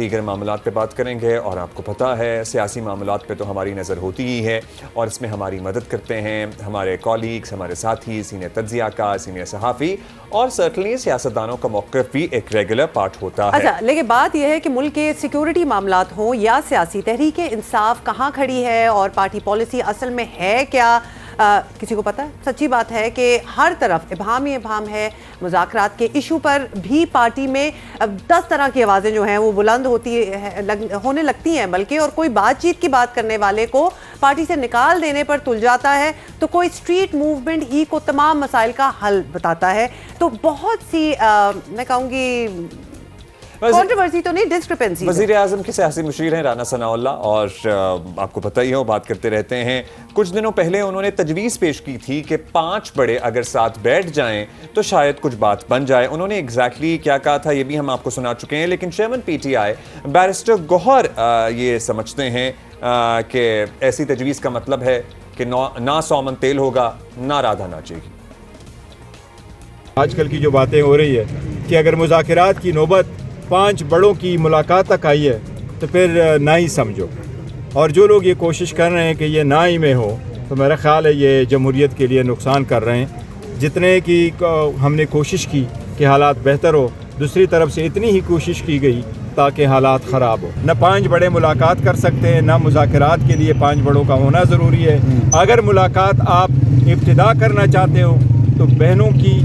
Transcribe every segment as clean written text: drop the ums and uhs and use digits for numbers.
دیگر معاملات پہ بات کریں گے اور آپ کو پتہ ہے سیاسی معاملات پہ تو ہماری نظر ہوتی ہی ہے اور اس میں ہماری مدد کرتے ہیں ہمارے کولیگز، ہمارے ساتھی، سینئر تجزیہ کار، سینئر صحافی اور سرٹنلی سیاستدانوں کا موقف بھی ایک ریگولر پارٹ ہوتا ہے۔ اچھا، لیکن بات یہ ہے کہ ملک کے سیکیورٹی معاملات ہوں یا سیاسی، تحریک انصاف کہاں کھڑی ہے اور پارٹی پالیسی اصل میں ہے کیا؟ کسی کو پتہ ہے؟ سچی بات ہے کہ ہر طرف ابہام ہی ابہام ہے۔ مذاکرات کے ایشو پر بھی پارٹی میں 10 طرح کی آوازیں جو ہیں وہ بلند ہونے لگتی ہیں، بلکہ اور کوئی بات چیت کی بات کرنے والے کو پارٹی سے نکال دینے پر تل جاتا ہے تو کوئی اسٹریٹ موومنٹ ہی کو تمام مسائل کا حل بتاتا ہے۔ تو بہت سی میں کہوں گی کنٹروورسی تو نہیں، ڈسکرپنسی۔ وزیر اعظم کے سیاسی مشیر ہیں رانا ثناء اللہ اور آپ کو پتہ ہی ہے وہ بات کرتے رہتے ہیں۔ کچھ دنوں پہلے انہوں نے تجویز پیش کی تھی کہ 5 بڑے اگر ساتھ بیٹھ جائیں تو شاید کچھ بات بن جائے۔ انہوں نے ایگزیکٹلی کیا کہا تھا یہ بھی ہم آپ کو سنا چکے ہیں، لیکن chairman P T I barrister Gohar یہ سمجھتے ہیں کہ ایسی تجویز کا مطلب ہے کہ نہ سومن تیل ہوگا نہ رادھا ناچے گی۔ آج کل کی جو باتیں ہو رہی ہے کہ اگر مذاکرات کی نوبت 5 بڑوں کی ملاقات تک آئی ہے تو پھر نہ ہی سمجھو، اور جو لوگ یہ کوشش کر رہے ہیں کہ یہ نہ ہی میں ہو تو میرا خیال ہے یہ جمہوریت کے لیے نقصان کر رہے ہیں۔ جتنے کی ہم نے کوشش کی کہ حالات بہتر ہو، دوسری طرف سے اتنی ہی کوشش کی گئی تاکہ حالات خراب ہو۔ نہ 5 بڑے ملاقات کر سکتے ہیں، نہ مذاکرات کے لیے 5 بڑوں کا ہونا ضروری ہے۔ اگر ملاقات آپ ابتدا کرنا چاہتے ہو تو بہنوں کی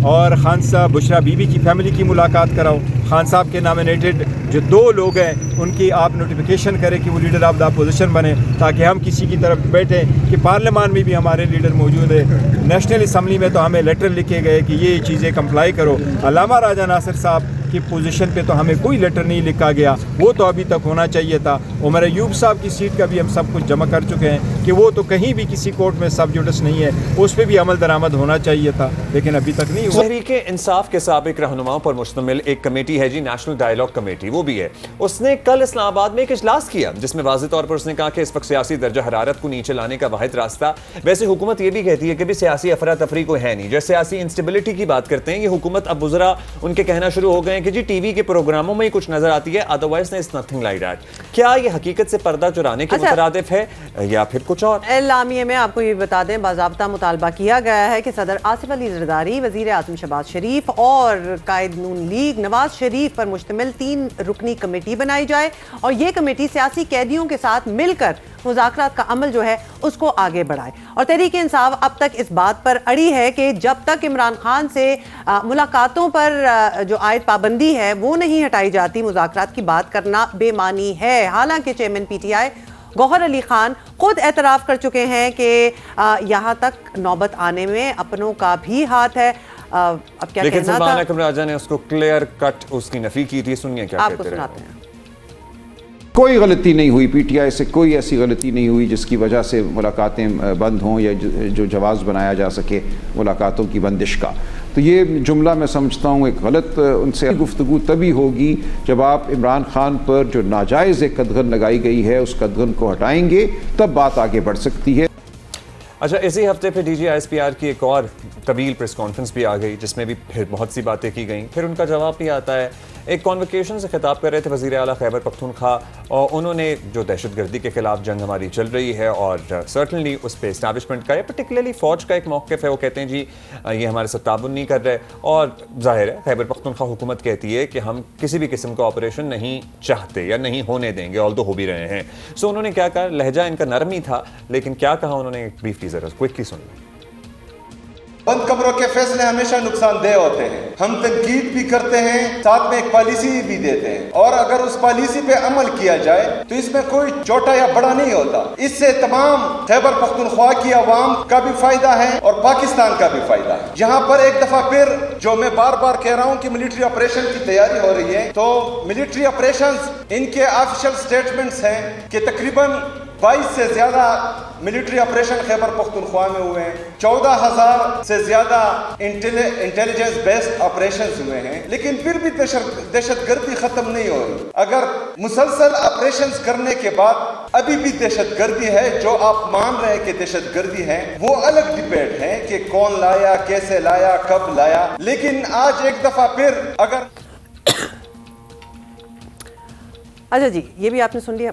اور خان صاحب بشرا بی بی کی فیملی کی ملاقات کراؤ۔ خان صاحب کے نامینیٹڈ جو 2 لوگ ہیں ان کی آپ نوٹیفیکیشن کریں کہ وہ لیڈر آف دا اپوزیشن بنے، تاکہ ہم کسی کی طرف بیٹھیں کہ پارلیمان میں بھی ہمارے لیڈر موجود ہے۔ نیشنل اسمبلی میں تو ہمیں لیٹر لکھے گئے کہ یہ چیزیں کمپلائی کرو۔ علامہ راجہ ناصر صاحب کی پوزیشن پہ تو ہمیں کوئی لیٹر نہیں لکھا گیا، وہ تو ابھی تک ہونا چاہیے تھا۔ عمر ایوب صاحب کی سیٹ کا بھی ہم سب کچھ جمع کر چکے ہیں کہ وہ تو کہیں بھی کسی کورٹ میں سب جوڈس نہیں ہے، اس پہ بھی عمل درآمد ہونا چاہیے تھا، لیکن ابھی تک نہیں ہوا۔ تحریک انصاف کے سابق رہنماؤں پر مشتمل ایک کمیٹی ہے جی، نیشنل ڈائیلاگ کمیٹی، وہ بھی ہے۔ اس نے کل اسلام آباد میں ایک اجلاس کیا جس میں واضح طور پر اس نے کہا کہ اس وقت سیاسی درجہ حرارت کو نیچے لانے کا واحد راستہ، ویسے حکومت یہ بھی کہتی ہے کہ بھی سیاسی افراتفری کوئی ہے نہیں، جیسے سیاسی انسٹیبلٹی کی بات کرتے ہیں یہ حکومت اب وزراء ان کے کہنا شروع ہو گئے ہیں کہ جی ٹی وی کے پروگراموں میں ہی کچھ نظر آتی ہے، otherwise is nothing like that. کیا یہ حقیقت سے پردہ چرانے کے مترادف ہے یا پھر کچھ اور؟ اعلامیے میں آپ کو یہ بتا دیں باضابطہ مطالبہ کیا گیا ہے کہ صدر آصف علی زرداری، وزیر اعظم شہباز شریف اور قائد نون لیگ نواز شریف پر مشتمل 3 رکنی کمیٹی بنائی جائے اور یہ کمیٹی سیاسی قیدیوں کے ساتھ مل کر مذاکرات کا عمل جو ہے اس کو آگے بڑھائے۔ اور تحریک انصاف اب تک اس بات پر اڑی ہے کہ جب تک عمران خان سے ملاقاتوں پر جو عائد پابندی ہے وہ نہیں ہٹائی جاتی، مذاکرات کی بات کرنا بے معنی ہے۔ حالانکہ چیئرمین پی ٹی آئی گوہر علی خان خود اعتراف کر چکے ہیں کہ یہاں تک نوبت آنے میں اپنوں کا بھی ہاتھ ہے۔ اب کیا لیکن کہنا سلمان تھا، اکرم راجہ نے اس کو کلیئر کٹ اس کی نفی کی تھی، سنیے کیا آپ کو کہتے رہے۔ سناتے ہیں۔ کوئی غلطی نہیں ہوئی، پی ٹی آئی سے کوئی ایسی غلطی نہیں ہوئی جس کی وجہ سے ملاقاتیں بند ہوں یا جو جواز بنایا جا سکے ملاقاتوں کی بندش کا۔ تو یہ جملہ میں سمجھتا ہوں ایک غلط، ان سے گفتگو تبھی ہوگی جب آپ عمران خان پر جو ناجائز ایک قدغن لگائی گئی ہے اس قدغن کو ہٹائیں گے، تب بات آگے بڑھ سکتی ہے۔ اچھا، اسی ہفتے پہ D G I S P R کی ایک اور طویل پریس کانفرنس بھی آ گئی جس میں بھی پھر بہت سی باتیں کی گئیں، پھر ان کا جواب بھی آتا ہے۔ ایک کانوکیشن سے خطاب کر رہے تھے وزیر اعلیٰ خیبر پختونخوا، اور انہوں نے جو دہشت گردی کے خلاف جنگ ہماری چل رہی ہے اور سرٹنلی اس پہ اسٹیبلشمنٹ کا یا پرٹیکولرلی فوج کا ایک موقف ہے، وہ کہتے ہیں جی یہ ہمارے ساتھ تعاون نہیں کر رہے، اور ظاہر ہے خیبر پختونخوا حکومت کہتی ہے کہ ہم کسی بھی قسم کا آپریشن نہیں چاہتے یا نہیں ہونے دیں گے، آلدو ہو بھی رہے ہیں۔ سو انہوں نے کیا کہا، لہجہ ان کا نرم ہی تھا لیکن کیا کہا انہوں نے، ایک بریف ٹیزر کوئکلی سن لیں۔ بند کمروں کے فیصلے ہمیشہ نقصان دہ ہوتے ہیں، ہم تنقید بھی کرتے ہیں، ساتھ میں ایک پالیسی بھی دیتے ہیں، اور اگر اس پالیسی پہ عمل کیا جائے تو اس میں کوئی چھوٹا یا بڑا نہیں ہوتا۔ اس سے تمام خیبر پختونخوا کی عوام کا بھی فائدہ ہے اور پاکستان کا بھی فائدہ ہے۔ یہاں پر ایک دفعہ پھر جو میں بار بار کہہ رہا ہوں کہ ملٹری آپریشن کی تیاری ہو رہی ہے، تو ملٹری آپریشنز ان کے آفیشل سٹیٹمنٹس ہیں کہ تقریباً 22 سے زیادہ ملٹری آپریشن خیبر پختونخوا میں ہوئے ہیں، 14,000 سے زیادہ انٹیلیجنس بیسڈ آپریشنز ہوئے ہیں، لیکن پھر بھی دہشت گردی ختم نہیں ہو رہی۔ اگر مسلسل آپریشنز کرنے کے بعد ابھی بھی دہشت گردی ہے، جو آپ مان رہے ہیں کہ دہشت گردی ہے، وہ الگ ڈیبیٹ ہے کہ کون لایا، کیسے لایا، کب لایا، لیکن آج ایک دفعہ پھر اگر اچھا جی، یہ بھی آپ نے سن لیا.